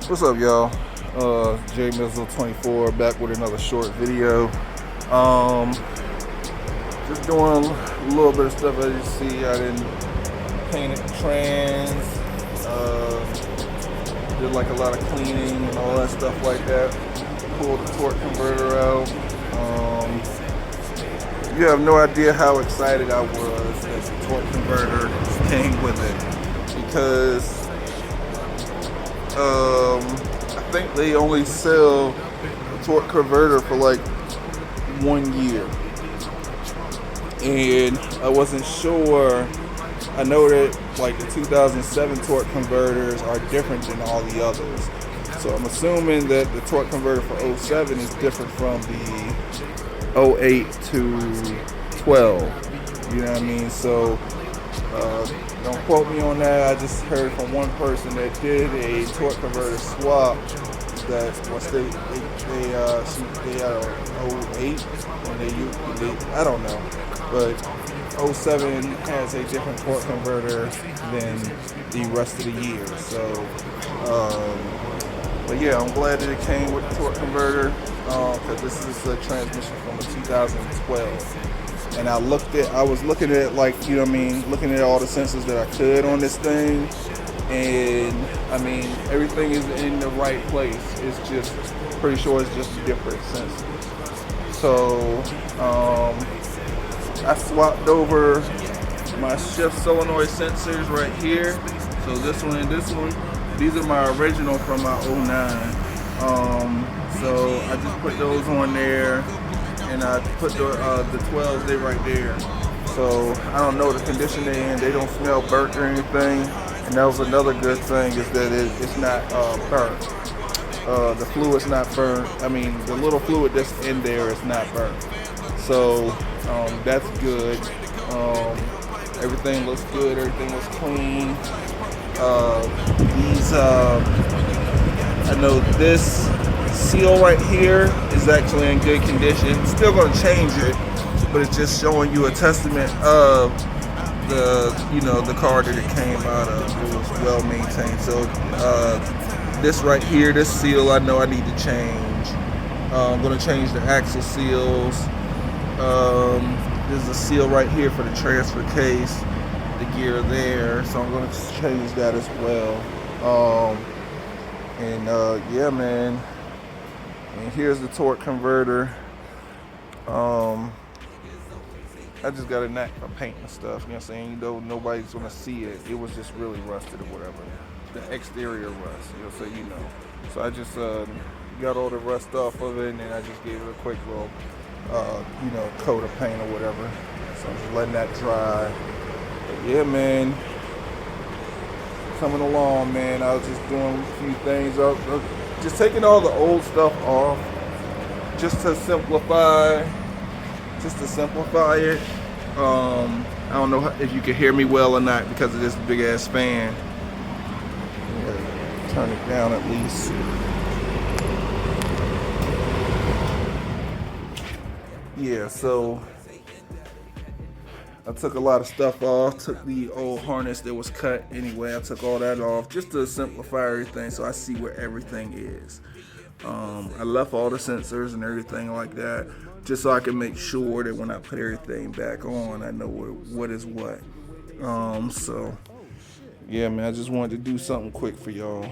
What's up, y'all? J Mizzle 24 back with another short video. Just doing a little bit of stuff. As you see, I didn't paint it trans. Did like a lot of cleaning and all that stuff like that. Pulled the torque converter out. You have no idea how excited I was that the torque converter came with it, because I think they only sell a torque converter for like 1 year, and I wasn't sure. I know that like the 2007 torque converters are different than all the others, so I'm assuming that the torque converter for 07 is different from the 08 to 12. You know what I mean? So don't quote me on that. I just heard from one person that did a torque converter swap that once they had a 08 and they I don't know, but 07 has a different torque converter than the rest of the year. So but yeah, I'm glad that it came with the torque converter, because this is a transmission from 2012. And I was looking at, like, you know what I mean, looking at all the sensors that I could on this thing, and I mean, everything is in the right place. It's just, pretty sure it's just different sensors. So I swapped over my shift solenoid sensors right here. So this one and this one, these are my original from my 09. So I just put those on there, and I put the 12s there right there. So I don't know the condition they're in. They don't smell burnt or anything. And that was another good thing, is that it's not burnt. The fluid's not burnt. I mean, the little fluid that's in there is not burnt. So that's good. Everything looks good. Everything was clean. I know this seal right here is actually in good condition. Still going to change it, but it's just showing you a testament of the car that it came out of. It was well maintained. So this right here, this seal, I know I need to change. I'm going to change the axle seals. There's a seal right here for the transfer case, the gear there, so I'm going to change that as well. Yeah, man. And here's the torque converter. I just got a knack for painting stuff, you know what I'm saying? You know, nobody's gonna see it. It was just really rusted or whatever. The exterior rust, so you know. So I just got all the rust off of it, and then I just gave it a quick little, coat of paint or whatever. So I'm just letting that dry. But yeah, man. Coming along, man. I was just doing a few things up. Just taking all the old stuff off, just to simplify it. I don't know if you can hear me well or not because of this big ass fan. Yeah, turn it down at least. Yeah, so I took a lot of stuff off. Took the old harness that was cut anyway. I took all that off just to simplify everything, so I see where everything is. I left all the sensors and everything like that, just so I can make sure that when I put everything back on, I know what is what. So yeah, man, I just wanted to do something quick for y'all.